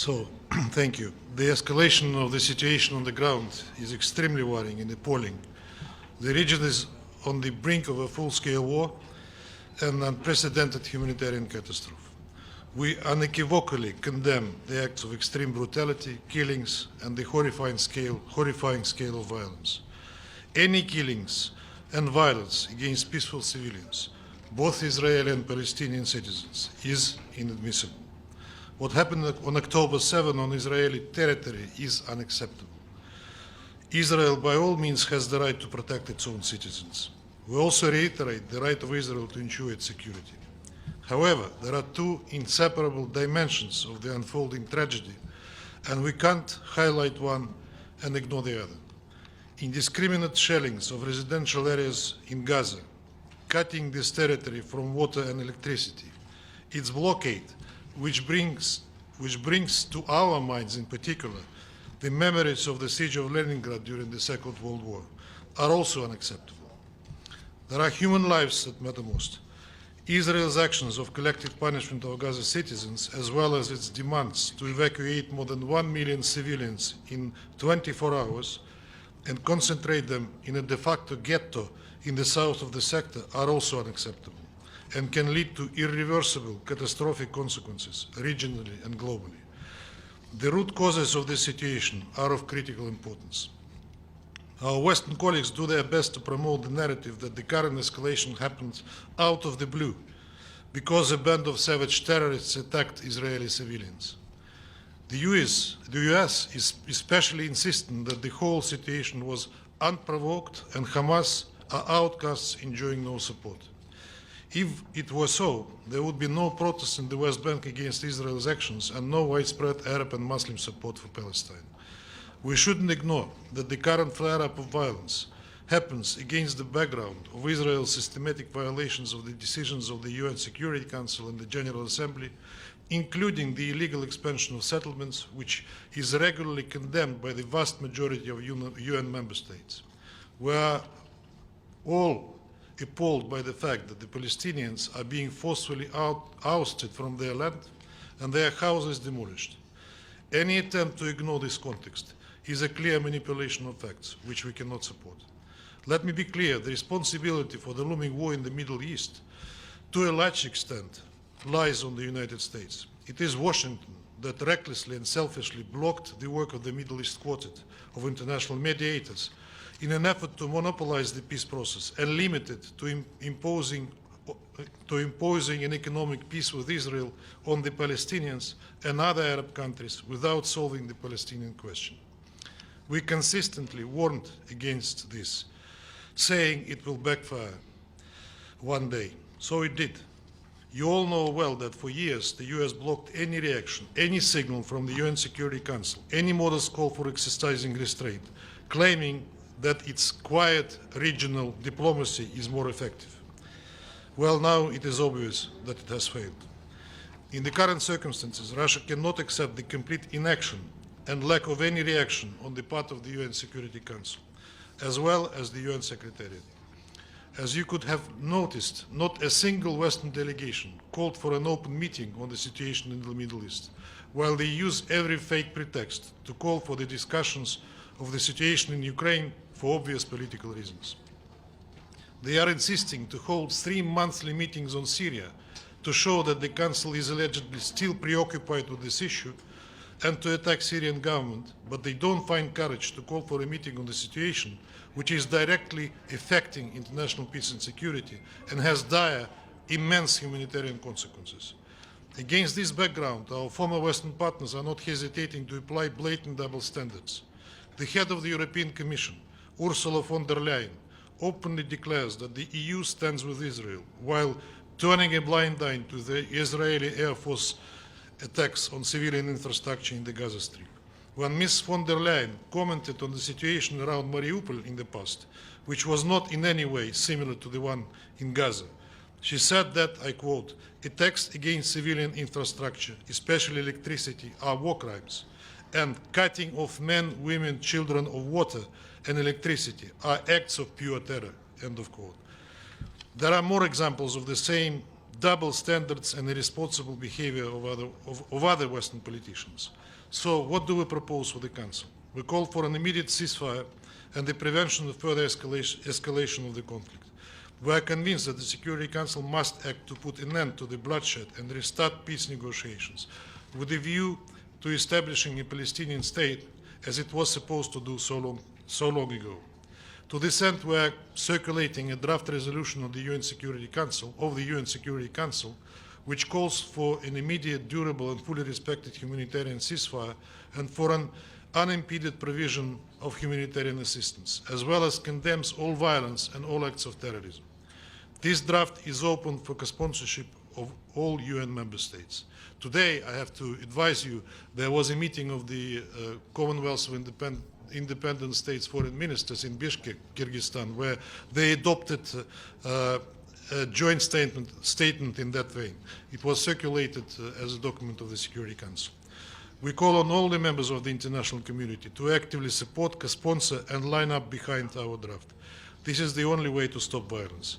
So, thank you. The escalation of the situation on the ground is extremely worrying and appalling. The region is on the brink of a full-scale war and unprecedented humanitarian catastrophe. We unequivocally condemn the acts of extreme brutality, killings, and the horrifying scale of violence. Any killings and violence against peaceful civilians, both Israeli and Palestinian citizens, is inadmissible. What happened on October 7 on Israeli territory is unacceptable. Israel, by all means, has the right to protect its own citizens. We also reiterate the right of Israel to ensure its security. However, there are two inseparable dimensions of the unfolding tragedy, and we can't highlight one and ignore the other. Indiscriminate shellings of residential areas in Gaza, cutting this territory from water and electricity, its blockade, which brings to our minds in particular the memories of the siege of Leningrad during the Second World War, are also unacceptable. There are human lives that matter most. Israel's actions of collective punishment of Gaza citizens, as well as its demands to evacuate more than 1 million civilians in 24 hours and concentrate them in a de facto ghetto in the south of the sector, are also unacceptable and can lead to irreversible catastrophic consequences regionally and globally. The root causes of this situation are of critical importance. Our Western colleagues do their best to promote the narrative that the current escalation happened out of the blue because a band of savage terrorists attacked Israeli civilians. The US is especially insistent that the whole situation was unprovoked and Hamas are outcasts enjoying no support. If it were so, there would be no protests in the West Bank against Israel's actions and no widespread Arab and Muslim support for Palestine. We shouldn't ignore that the current flare-up of violence happens against the background of Israel's systematic violations of the decisions of the UN Security Council and the General Assembly, including the illegal expansion of settlements, which is regularly condemned by the vast majority of UN member states. We are all appalled by the fact that the Palestinians are being forcefully ousted from their land and their houses demolished. Any attempt to ignore this context is a clear manipulation of facts, which we cannot support. Let me be clear, the responsibility for the looming war in the Middle East, to a large extent, lies on the United States. It is Washington that recklessly and selfishly blocked the work of the Middle East Quartet of international mediators in an effort to monopolize the peace process and limit it to imposing an economic peace with Israel on the Palestinians and other Arab countries without solving the Palestinian question. We consistently warned against this, saying it will backfire one day. So it did. You all know well that for years the US blocked any reaction, any signal from the UN Security Council, any modest call for exercising restraint, claiming that its quiet regional diplomacy is more effective. Well, now it is obvious that it has failed. In the current circumstances, Russia cannot accept the complete inaction and lack of any reaction on the part of the UN Security Council, as well as the UN Secretariat. As you could have noticed, not a single Western delegation called for an open meeting on the situation in the Middle East, while they use every fake pretext to call for the discussions of the situation in Ukraine for obvious political reasons. They are insisting to hold 3 monthly meetings on Syria to show that the Council is allegedly still preoccupied with this issue and to attack Syrian government, but they don't find courage to call for a meeting on the situation which is directly affecting international peace and security and has dire, immense humanitarian consequences. Against this background, our former Western partners are not hesitating to apply blatant double standards. The head of the European Commission, Ursula von der Leyen, openly declares that the EU stands with Israel, while turning a blind eye to the Israeli Air Force attacks on civilian infrastructure in the Gaza Strip. When Ms. von der Leyen commented on the situation around Mariupol in the past, which was not in any way similar to the one in Gaza, she said that, I quote, "attacks against civilian infrastructure, especially electricity, are war crimes, and cutting off men, women, children of water and electricity are acts of pure terror," end of quote. There are more examples of the same double standards and irresponsible behavior of other Western politicians. So what do we propose for the Council? We call for an immediate ceasefire and the prevention of further escalation of the conflict. We are convinced that the Security Council must act to put an end to the bloodshed and restart peace negotiations with a view to establishing a Palestinian state as it was supposed to do so long ago. To this end, we are circulating a draft resolution of the UN Security Council, which calls for an immediate, durable and fully respected humanitarian ceasefire and for an unimpeded provision of humanitarian assistance, as well as condemns all violence and all acts of terrorism. This draft is open for co-sponsorship of all UN member states. Today, I have to advise you, there was a meeting of the Commonwealth of Independent States Foreign Ministers in Bishkek, Kyrgyzstan, where they adopted a joint statement in that vein. It was circulated as a document of the Security Council. We call on all the members of the international community to actively support, co-sponsor and line up behind our draft. This is the only way to stop violence.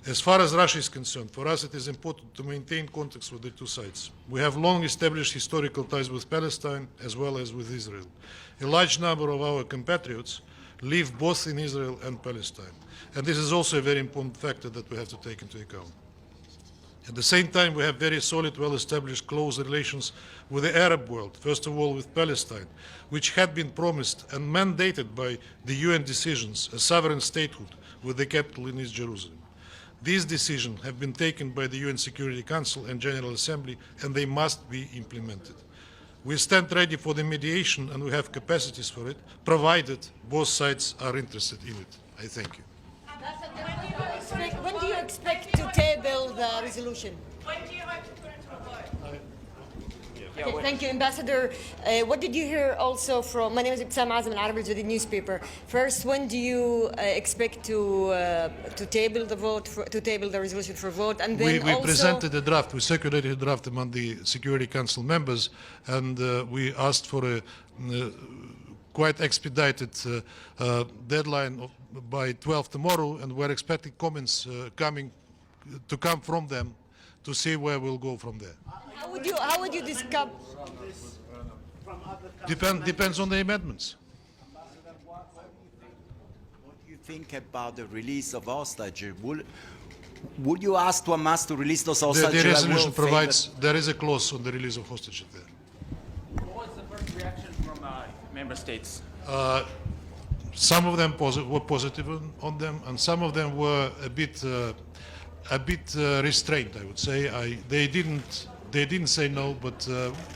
As far as Russia is concerned, for us it is important to maintain contacts with the two sides. We have long established historical ties with Palestine as well as with Israel. A large number of our compatriots live both in Israel and Palestine. And this is also a very important factor that we have to take into account. At the same time, we have very solid, well-established close relations with the Arab world, first of all with Palestine, which had been promised and mandated by the UN decisions, a sovereign statehood with the capital in East Jerusalem. These decisions have been taken by the UN Security Council and General Assembly, and they must be implemented. We stand ready for the mediation, and we have capacities for it, provided both sides are interested in it. I thank you. When do you expect to table the resolution? When do you hope to put it to a vote? Okay, thank you, Ambassador. What did you hear also from, my name is Ibsam Azam, an Arabic with the newspaper. First, when do you expect to table the vote, to table the resolution for vote? And then we presented a draft, we circulated a draft among the Security Council members, and we asked for a quite expedited deadline by 12 tomorrow, and we're expecting comments to come from them to see where we'll go from there. How would you discuss? Depends on the amendments. What do you think about the release of hostages? Would you ask to Hamas to release those hostages? The resolution provides, there is a clause on the release of hostages there. What was the first reaction from member states? Some of them were positive on them, and some of them were a bit restrained, I would say. They didn't say no, but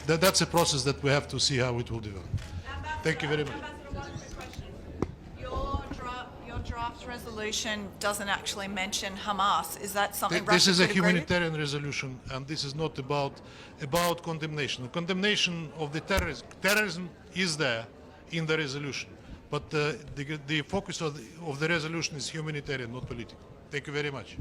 that's a process that we have to see how it will develop. Thank you very much. Ambassador, one quick question. Your draft resolution doesn't actually mention Hamas. Is that something This Russia is a could agree with? humanitarian resolution, and this is not about condemnation. The condemnation of the terrorism is there in the resolution, but the focus of the resolution is humanitarian, not political. Thank you very much.